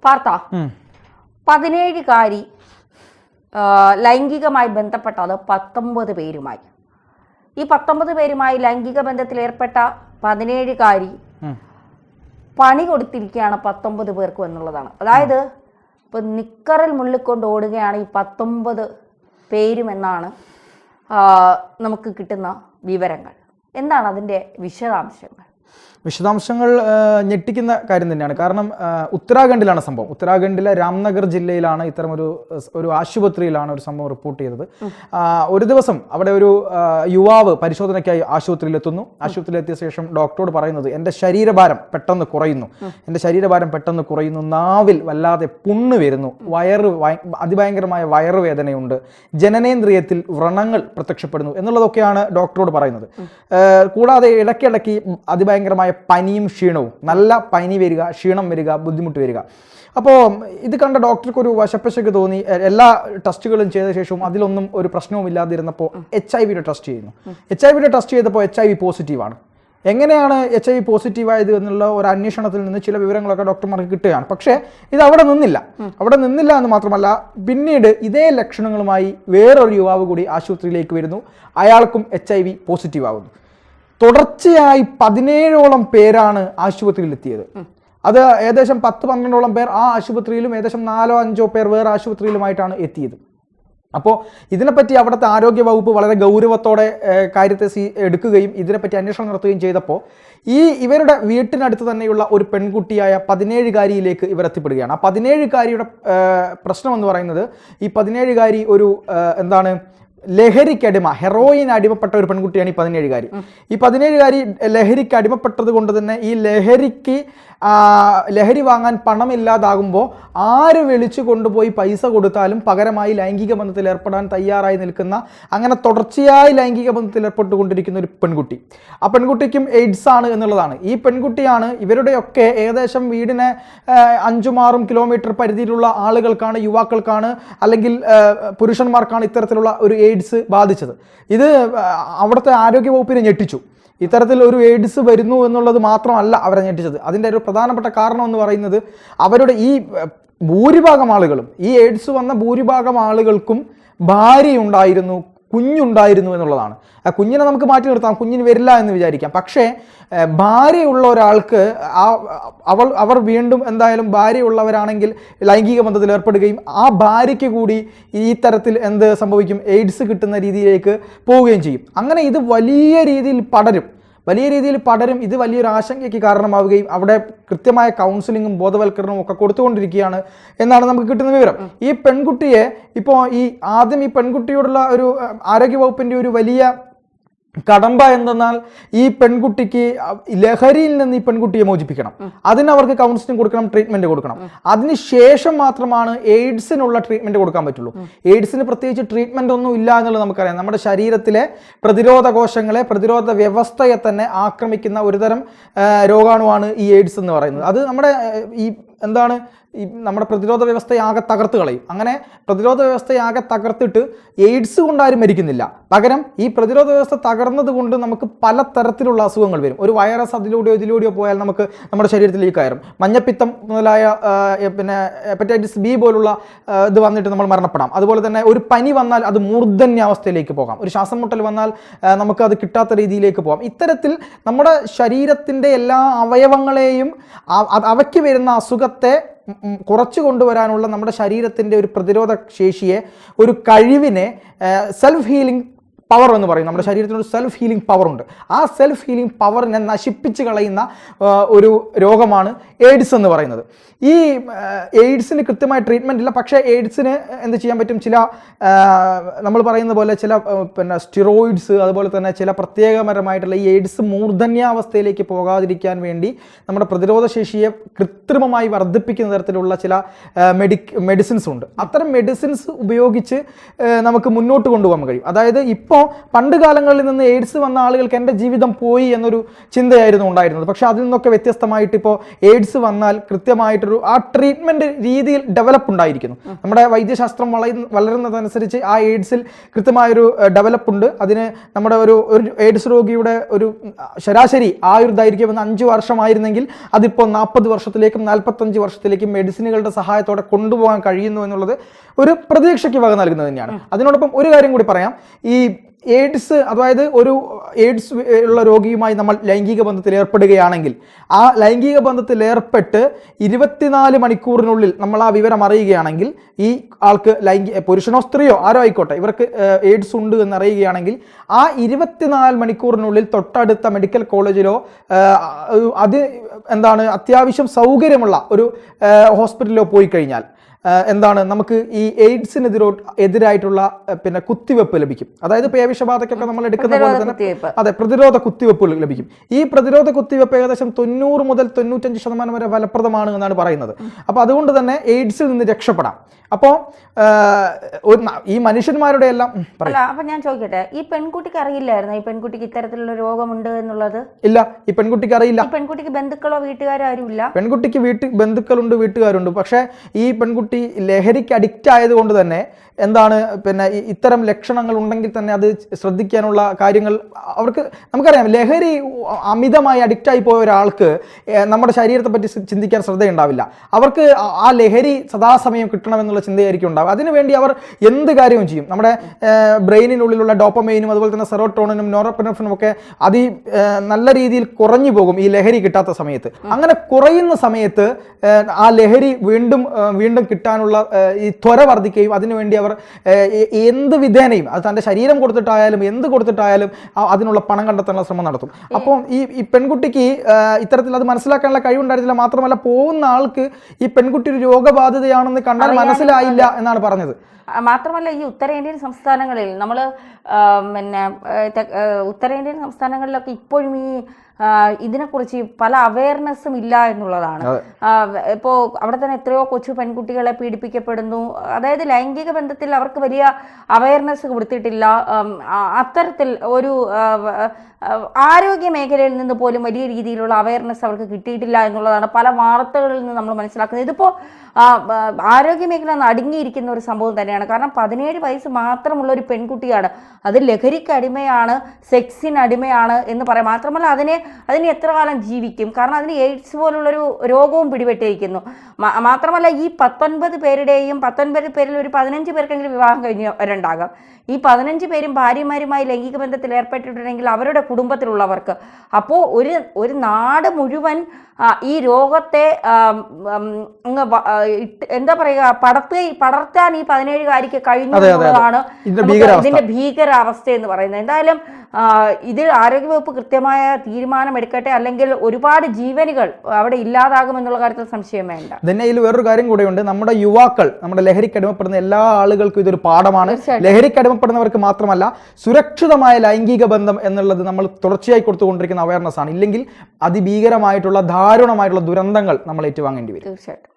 പാർത്ത 17കാരി ലൈംഗികമായി ബന്ധപ്പെട്ടത് 19 പേരുമായി. ഈ 19 പേരുമായി ലൈംഗിക ബന്ധത്തിൽ ഏർപ്പെട്ട 17കാരി പണി കൊടുത്തിരിക്കുകയാണ് 19 പേർക്കും എന്നുള്ളതാണ്. അതായത് ഇപ്പൊ നിക്കറിൽ മുള്ളിക്കൊണ്ട് ഓടുകയാണ് ഈ 19 പേരും എന്നാണ് നമുക്ക് കിട്ടുന്ന വിവരങ്ങൾ. എന്താണ് അതിൻ്റെ വിശദാംശങ്ങൾ? ഞെട്ടിക്കുന്ന കാര്യം തന്നെയാണ്. കാരണം ഉത്തരാഖണ്ഡിലാണ് സംഭവം. ഉത്തരാഖണ്ഡിലെ രാംനഗർ ജില്ലയിലാണ് ഇത്തരം ഒരു ആശുപത്രിയിലാണ് ഒരു സംഭവം റിപ്പോർട്ട് ചെയ്തത്. ഒരു ദിവസം അവിടെ ഒരു യുവാവ് പരിശോധനയ്ക്കായി ആശുപത്രിയിലെത്തുന്നു. ആശുപത്രിയിലെത്തിയ ശേഷം ഡോക്ടറോട് പറയുന്നത്, എൻ്റെ ശരീരഭാരം പെട്ടെന്ന് കുറയുന്നു, നാവിൽ വല്ലാതെ പുണ്ണ് വരുന്നു, അതിഭയങ്കരമായ വയറുവേദനയുണ്ട്, ജനനേന്ദ്രിയത്തിൽ വ്രണങ്ങൾ പ്രത്യക്ഷപ്പെടുന്നു എന്നുള്ളതൊക്കെയാണ് ഡോക്ടറോട് പറയുന്നത്. കൂടാതെ ഇടയ്ക്കിടയ്ക്ക് അതിഭയങ്കരമായ പനിയും ക്ഷീണവും, നല്ല പനി വരിക, ക്ഷീണം വരിക, ബുദ്ധിമുട്ട് വരിക. അപ്പോൾ ഇത് കണ്ട ഡോക്ടർക്ക് ഒരു വശപ്പശക്ക് തോന്നി. എല്ലാ ടെസ്റ്റുകളും ചെയ്ത ശേഷവും അതിലൊന്നും ഒരു പ്രശ്നവും ഇല്ലാതിരുന്നപ്പോൾ HIV ടെസ്റ്റ് ചെയ്യുന്നു. HIV ടെസ്റ്റ് ചെയ്തപ്പോൾ HIV പോസിറ്റീവാണ്. എങ്ങനെയാണ് HIV പോസിറ്റീവായത് എന്നുള്ള ഒരു അന്വേഷണത്തിൽ നിന്ന് ചില വിവരങ്ങളൊക്കെ ഡോക്ടർമാർക്ക് കിട്ടുകയാണ്. പക്ഷേ ഇത് അവിടെ നിന്നില്ല എന്ന് മാത്രമല്ല, പിന്നീട് ഇതേ ലക്ഷണങ്ങളുമായി വേറൊരു യുവാവ് കൂടി ആശുപത്രിയിലേക്ക് വരുന്നു. അയാൾക്കും HIV പോസിറ്റീവ് ആകുന്നു. തുടർച്ചയായി 17ഓളം പേരാണ് ആശുപത്രിയിലെത്തിയത്. അത് ഏകദേശം 10-12ഓളം പേർ ആ ആശുപത്രിയിലും ഏകദേശം 4-5 പേർ വേറെ ആശുപത്രിയിലുമായിട്ടാണ് എത്തിയത്. അപ്പോൾ ഇതിനെപ്പറ്റി അവിടുത്തെ ആരോഗ്യ വകുപ്പ് വളരെ ഗൗരവത്തോടെ കാര്യത്തെ എടുക്കുകയും ഇതിനെപ്പറ്റി അന്വേഷണം നടത്തുകയും ചെയ്തപ്പോൾ ഇവരുടെ വീട്ടിനടുത്ത് തന്നെയുള്ള ഒരു പെൺകുട്ടിയായ 17കാരിയിലേക്ക് ഇവർ എത്തിപ്പെടുകയാണ്. ആ 17കാരിയുടെ പ്രശ്നം എന്ന് പറയുന്നത്, ഈ 17കാരി ഒരു ലഹരിക്കടിമ, ഹെറോയിൻ അടിമപ്പെട്ട ഒരു പെൺകുട്ടിയാണ് ഈ 17കാരി. ഈ 17കാരി ലഹരിക്ക് അടിമപ്പെട്ടത് കൊണ്ട് തന്നെ ഈ ലഹരി വാങ്ങാൻ പണമില്ലാതാകുമ്പോൾ ആര് വിളിച്ചു കൊണ്ടുപോയി പൈസ കൊടുത്താലും പകരമായി ലൈംഗിക ബന്ധത്തിൽ ഏർപ്പെടാൻ തയ്യാറായി നിൽക്കുന്ന, അങ്ങനെ തുടർച്ചയായി ലൈംഗിക ബന്ധത്തിൽ ഏർപ്പെട്ടുകൊണ്ടിരിക്കുന്ന ഒരു പെൺകുട്ടി. ആ പെൺകുട്ടിക്കും എയ്ഡ്സ് ആണ് എന്നുള്ളതാണ്. ഈ പെൺകുട്ടിയാണ് ഇവരുടെയൊക്കെ ഏകദേശം വീടിന് 5-6 കിലോമീറ്റർ പരിധിയിലുള്ള ആളുകൾക്കാണ്, യുവാക്കൾക്കാണ് അല്ലെങ്കിൽ പുരുഷന്മാർക്കാണ് ഇത്തരത്തിലുള്ള ഒരു എയ്ഡ്സ് ബാധിച്ചത്. ഇത് അവിടുത്തെ ആരോഗ്യ വകുപ്പിനെ ഞെട്ടിച്ചു. ഇത്തരത്തിൽ ഒരു എയ്ഡ്സ് വരുന്നു എന്നുള്ളത് മാത്രമല്ല അവരെ ഞെട്ടിച്ചത്. അതിൻ്റെ ഒരു പ്രധാനപ്പെട്ട കാരണം എന്ന് പറയുന്നത്, അവരുടെ ഈ ഭൂരിഭാഗം ആളുകളും, ഈ എയ്ഡ്സ് വന്ന ഭൂരിഭാഗം ആളുകൾക്കും ഭാര്യയുണ്ടായിരുന്നു, കുഞ്ഞുണ്ടായിരുന്നു എന്നുള്ളതാണ്. ആ കുഞ്ഞിനെ നമുക്ക് മാറ്റി നിർത്താം, കുഞ്ഞിന് വരില്ല എന്ന് വിചാരിക്കാം. പക്ഷേ ഭാര്യയുള്ള ഒരാൾക്ക് അവർ വീണ്ടും എന്തായാലും ഭാര്യയുള്ളവരാണെങ്കിൽ ലൈംഗിക ബന്ധത്തിൽ ഏർപ്പെടുകയും ആ ഭാര്യയ്ക്ക് കൂടി ഈ തരത്തിൽ സംഭവിക്കും, എയ്ഡ്സ് കിട്ടുന്ന രീതിയിലേക്ക് പോവുകയും ചെയ്യും. അങ്ങനെ ഇത് വലിയ രീതിയിൽ പടരും. ഇത് വലിയൊരു ആശങ്കയ്ക്ക് കാരണമാവുകയും അവിടെ കൃത്യമായ കൗൺസിലിങ്ങും ബോധവൽക്കരണവും ഒക്കെ കൊടുത്തുകൊണ്ടിരിക്കുകയാണ് എന്നാണ് നമുക്ക് കിട്ടുന്ന വിവരം. ഈ പെൺകുട്ടിയെ ഇപ്പോൾ ആദ്യം ഈ പെൺകുട്ടിയോടുള്ള ഒരു ആരോഗ്യവകുപ്പിൻ്റെ ഒരു വലിയ കടമ്പ എന്തെന്നാൽ, ഈ പെൺകുട്ടിക്ക് ലഹരിയിൽ നിന്ന് ഈ പെൺകുട്ടിയെ മോചിപ്പിക്കണം. അതിനവർക്ക് കൗൺസിലിംഗ് കൊടുക്കണം, ട്രീറ്റ്മെന്റ് കൊടുക്കണം. അതിനുശേഷം മാത്രമാണ് എയ്ഡ്സിനുള്ള ട്രീറ്റ്മെന്റ് കൊടുക്കാൻ പറ്റുള്ളൂ. എയ്ഡ്സിന് പ്രത്യേകിച്ച് ട്രീറ്റ്മെന്റ് ഒന്നും ഇല്ല എന്നുള്ളത് നമുക്കറിയാം. നമ്മുടെ ശരീരത്തിലെ പ്രതിരോധ കോശങ്ങളെ, പ്രതിരോധ വ്യവസ്ഥയെ തന്നെ ആക്രമിക്കുന്ന ഒരുതരം രോഗാണുവാണ് ഈ എയ്ഡ്സ് എന്ന് പറയുന്നത്. അത് നമ്മുടെ നമ്മുടെ പ്രതിരോധ വ്യവസ്ഥയെ ആകെ തകർത്ത് കളയും. അങ്ങനെ പ്രതിരോധ വ്യവസ്ഥയെ ആകെ തകർത്തിട്ട് എയ്ഡ്സ് കൊണ്ട് ആരും മരിക്കുന്നില്ല. പകരം ഈ പ്രതിരോധ വ്യവസ്ഥ തകർന്നത് കൊണ്ട് നമുക്ക് പലതരത്തിലുള്ള അസുഖങ്ങൾ വരും. ഒരു വൈറസ് അതിലൂടെയോ ഇതിലൂടെയോ പോയാൽ നമുക്ക് നമ്മുടെ ശരീരത്തിലേക്ക് കയറും. മഞ്ഞപ്പിത്തം മുതലായ ഹെപ്പറ്റൈറ്റിസ് ബി പോലുള്ള ഇത് വന്നിട്ട് നമ്മൾ മരണപ്പെടാം. അതുപോലെ തന്നെ ഒരു പനി വന്നാൽ അത് മൂർധന്യാവസ്ഥയിലേക്ക് പോകാം. ഒരു ശ്വാസം മുട്ടൽ വന്നാൽ നമുക്ക് അത് കിട്ടാത്ത രീതിയിലേക്ക് പോകാം. ഇത്തരത്തിൽ നമ്മുടെ ശരീരത്തിൻ്റെ എല്ലാ അവയവങ്ങളെയും അവയ്ക്ക് വരുന്ന അസുഖത്തെ കുറച്ചു കൊണ്ടുവരാനുള്ള നമ്മുടെ ശരീരത്തിൻ്റെ ഒരു പ്രതിരോധ ശേഷിയെ, ഒരു കഴിവിനെ സെൽഫ് ഹീലിംഗ് പവർ എന്ന് പറയും. നമ്മുടെ ശരീരത്തിനൊരു സെൽഫ് ഹീലിംഗ് പവർ ഉണ്ട്. ആ സെൽഫ് ഹീലിംഗ് പവറിനെ നശിപ്പിച്ച് കളയുന്ന ഒരു രോഗമാണ് എയ്ഡ്സ് എന്ന് പറയുന്നത്. ഈ എയ്ഡ്സിന് കൃത്യമായ ട്രീറ്റ്മെൻറ്റ് ഇല്ല. പക്ഷേ എയ്ഡ്സിന് എന്ത് ചെയ്യാൻ പറ്റും? ചില നമ്മൾ പറയുന്ന പോലെ ചില സ്റ്റിറോയിഡ്സ്, അതുപോലെ തന്നെ ചില പ്രത്യേകപരമായിട്ടുള്ള ഈ എയ്ഡ്സ് മൂർധന്യാവസ്ഥയിലേക്ക് പോകാതിരിക്കാൻ വേണ്ടി നമ്മുടെ പ്രതിരോധ ശേഷിയെ കൃത്രിമമായി വർദ്ധിപ്പിക്കുന്ന തരത്തിലുള്ള ചില മെഡിസിൻസ് ഉണ്ട്. അത്തരം മെഡിസിൻസ് ഉപയോഗിച്ച് നമുക്ക് മുന്നോട്ട് കൊണ്ടുപോകാൻ കഴിയും. അതായത് ഇപ്പോൾ ഇപ്പോൾ പണ്ട് കാലങ്ങളിൽ നിന്ന് എയ്ഡ്സ് വന്ന ആളുകൾക്ക് എൻ്റെ ജീവിതം പോയി എന്നൊരു ചിന്തയായിരുന്നു ഉണ്ടായിരുന്നത്. പക്ഷെ അതിൽ നിന്നൊക്കെ വ്യത്യസ്തമായിട്ട് ഇപ്പോൾ എയ്ഡ്സ് വന്നാൽ കൃത്യമായിട്ടൊരു ആ ട്രീറ്റ്മെൻറ്റ് രീതിയിൽ ഡെവലപ്പ് ഉണ്ടായിരിക്കുന്നു. നമ്മുടെ വൈദ്യശാസ്ത്രം വളരുന്നതനുസരിച്ച് ആ എയ്ഡ്സിൽ കൃത്യമായൊരു ഡെവലപ്പ് ഉണ്ട്. അതിന് നമ്മുടെ ഒരു എയ്ഡ്സ് രോഗിയുടെ ഒരു ശരാശരി ആയുർദൈർഘ്യം 5 വർഷമായിരുന്നെങ്കിൽ അതിപ്പോൾ 40 വർഷത്തിലേക്കും 45 വർഷത്തിലേക്കും മെഡിസിനുകളുടെ സഹായത്തോടെ കൊണ്ടുപോകാൻ കഴിയുന്നു എന്നുള്ളത് ഒരു പ്രതീക്ഷയ്ക്ക് വക നൽകുന്നത് തന്നെയാണ്. അതിനോടൊപ്പം ഒരു കാര്യം കൂടി പറയാം. ഈ എയ്ഡ്സ്, അതായത് ഒരു എയ്ഡ്സ് ഉള്ള രോഗിയുമായി നമ്മൾ ലൈംഗിക ബന്ധത്തിൽ ഏർപ്പെടുകയാണെങ്കിൽ ആ ലൈംഗിക ബന്ധത്തിൽ ഏർപ്പെട്ട് 24 മണിക്കൂറിനുള്ളിൽ നമ്മൾ ആ വിവരം അറിയുകയാണെങ്കിൽ ഈ ആൾക്ക് പുരുഷനോ സ്ത്രീയോ ആരോ ആയിക്കോട്ടെ ഇവർക്ക് എയ്ഡ്സ് ഉണ്ട് എന്ന് അറിയുകയാണെങ്കിൽ ആ 24 മണിക്കൂറിനുള്ളിൽ തൊട്ടടുത്ത മെഡിക്കൽ കോളേജിലോ അത്യാവശ്യം സൗകര്യമുള്ള ഒരു ഹോസ്പിറ്റലിലോ പോയി കഴിഞ്ഞാൽ നമുക്ക് ഈ എയ്ഡ്സിനെതിരായിട്ടുള്ള പിന്നെ കുത്തിവെപ്പ് ലഭിക്കും. അതായത് പേവിഷബാധയ്ക്കൊക്കെ നമ്മൾ എടുക്കുന്ന പോലെ തന്നെ അതെ പ്രതിരോധ കുത്തിവെപ്പ് ലഭിക്കും. ഈ പ്രതിരോധ കുത്തിവെപ്പ് ഏകദേശം 90 മുതൽ 95% വരെ ഫലപ്രദമാണ് എന്നാണ് പറയുന്നത്. അപ്പോൾ അതുകൊണ്ട് തന്നെ എയ്ഡ്സിൽ നിന്ന് രക്ഷപ്പെടാം. അപ്പോൾ ഈ മനുഷ്യന്മാരുടെ എല്ലാം അപ്പൊ ഞാൻ ചോദിക്കട്ടെ, ഈ പെൺകുട്ടിക്ക് അറിയില്ലായിരുന്നു ഈ പെൺകുട്ടിക്ക് ഇത്തരത്തിലുള്ള രോഗമുണ്ട് എന്നുള്ളത്? ഇല്ല, ഈ പെൺകുട്ടിക്ക് അറിയില്ല. പെൺകുട്ടിക്ക് ബന്ധുക്കളോ വീട്ടുകാരോ ആരും ഇല്ല? പെൺകുട്ടിക്ക് ബന്ധുക്കളുണ്ട്, വീട്ടുകാരുണ്ട്. പക്ഷേ ഈ പെൺകുട്ടി ലഹരിക്ക് അഡിക്റ്റ് ആയതുകൊണ്ട് തന്നെ പിന്നെ ഇത്തരം ലക്ഷണങ്ങൾ ഉണ്ടെങ്കിൽ തന്നെ അത് ശ്രദ്ധിക്കാനുള്ള കാര്യങ്ങൾ നമുക്കറിയാം. ലഹരി അമിതമായി അഡിക്റ്റായി പോയ ഒരാൾക്ക് നമ്മുടെ ശരീരത്തെ പറ്റി ചിന്തിക്കാൻ ശ്രദ്ധയുണ്ടാവില്ല. അവർക്ക് ആ ലഹരി സദാസമയം കിട്ടണമെന്നുള്ള ചിന്തയായിരിക്കും ഉണ്ടാവുക. അതിനുവേണ്ടി അവർ എന്ത് കാര്യവും ചെയ്യും. നമ്മുടെ ബ്രെയിനിനുള്ളിലുള്ള ഡോപ്പമൈനും അതുപോലെ തന്നെ സെറോട്ടോണിനും നോറോപെനഫ്രിനും ഒക്കെ നല്ല രീതിയിൽ കുറഞ്ഞു പോകും ഈ ലഹരി കിട്ടാത്ത സമയത്ത്. അങ്ങനെ കുറയുന്ന സമയത്ത് ആ ലഹരി വീണ്ടും കിട്ടാനുള്ള ഈ ത്വര വർദ്ധിക്കുകയും അതിനുവേണ്ടി അവർ എന്ത് വിധേനയും അത് തൻ്റെ ശരീരം കൊടുത്തിട്ടായാലും എന്ത് കൊടുത്തിട്ടായാലും അതിനുള്ള പണം കണ്ടെത്താനുള്ള ശ്രമം നടത്തും. അപ്പോൾ ഈ പെൺകുട്ടിക്ക് ഇത്തരത്തിൽ അത് മനസ്സിലാക്കാനുള്ള കഴിവുണ്ടായിരുന്നില്ല. മാത്രമല്ല പോകുന്ന ആൾക്ക് ഈ പെൺകുട്ടി ഒരു രോഗബാധിതയാണെന്ന് കണ്ടാൽ മനസ്സിലായില്ല എന്നാണ് പറഞ്ഞത്. മാത്രമല്ല ഈ ഉത്തരേന്ത്യൻ സംസ്ഥാനങ്ങളിൽ നമ്മൾ ഉത്തരേന്ത്യൻ സംസ്ഥാനങ്ങളിലൊക്കെ ഇപ്പോഴും ഇതിനെക്കുറിച്ച് പല അവയർനെസ്സും ഇല്ല എന്നുള്ളതാണ്. ഇപ്പോൾ അവിടെ തന്നെ എത്രയോ കൊച്ചു പെൺകുട്ടികളെ പീഡിപ്പിക്കപ്പെടുന്നു. അതായത് ലൈംഗിക ബന്ധത്തിൽ അവർക്ക് വലിയ അവയർനെസ് കൊടുത്തിട്ടില്ല. അത്തരത്തിൽ ഒരു ആരോഗ്യ മേഖലയിൽ നിന്ന് പോലും വലിയ രീതിയിലുള്ള അവയർനെസ് അവർക്ക് കിട്ടിയിട്ടില്ല എന്നുള്ളതാണ് പല വാർത്തകളിൽ നിന്ന് നമ്മൾ മനസ്സിലാക്കുന്നത്. ഇതിപ്പോൾ ആരോഗ്യ മേഖല അടങ്ങിയിരിക്കുന്ന ഒരു സംഭവം തന്നെയാണ്. കാരണം 17 വയസ്സ് മാത്രമുള്ള ഒരു പെൺകുട്ടിയാണ്, അത് ലഹരിക്ക് അടിമയാണ്, സെക്സിന് അടിമയാണ് എന്ന് പറയാം. മാത്രമല്ല അതിന് എത്ര കാലം ജീവിക്കും? കാരണം അതിന് എയ്ഡ്സ് പോലുള്ളൊരു രോഗവും പിടിപെട്ടിരിക്കുന്നു. മാത്രമല്ല ഈ 19 പേരുടെയും 19 പേരിൽ ഒരു 15 പേർക്കെങ്കിലും വിവാഹം കഴിഞ്ഞവരുണ്ടാകാം. ഈ 15 പേരും ഭാര്യമാരുമായി ലൈംഗിക ബന്ധത്തിൽ ഏർപ്പെട്ടിട്ടുണ്ടെങ്കിൽ അവരുടെ കുടുംബത്തിലുള്ളവർക്ക്, അപ്പോൾ ഒരു നാട് മുഴുവൻ ഈ രോഗത്തെ എന്താ പറയുക പടർത്താൻ ഈ 17കാരിക്ക് കഴിഞ്ഞു എന്നുള്ളതാണ് ഇതിന്റെ ഭീകരാവസ്ഥ എന്ന് പറയുന്നത്. എന്തായാലും ഇതിൽ ആരോഗ്യവകുപ്പ് കൃത്യമായ തീരുമാനമെടുക്കട്ടെ, അല്ലെങ്കിൽ ഒരുപാട് ജീവനുകൾ അവിടെ ഇല്ലാതാകുമെന്നുള്ള കാര്യത്തിൽ സംശയം വേണ്ട. തന്നെ ഇതിൽ വേറൊരു കാര്യം കൂടെയുണ്ട്. നമ്മുടെ യുവാക്കൾ, നമ്മുടെ ലഹരിക്ക് അടിമപ്പെടുന്ന എല്ലാ ആളുകൾക്കും ഇതൊരു പാഠമാണ്. ലഹരിക്ക് അടിമപ്പെടുന്നവർക്ക് മാത്രമല്ല, സുരക്ഷിതമായ ലൈംഗിക ബന്ധം എന്നുള്ളത് നമ്മൾ തുടർച്ചയായി കൊടുത്തുകൊണ്ടിരിക്കുന്ന അവയർനെസ് ആണ്. ഇല്ലെങ്കിൽ അതിഭീകരമായിട്ടുള്ള ദാരുണമായിട്ടുള്ള ദുരന്തങ്ങൾ നമ്മൾ ഏറ്റുവാങ്ങേണ്ടി വരും. തീർച്ചയായിട്ടും.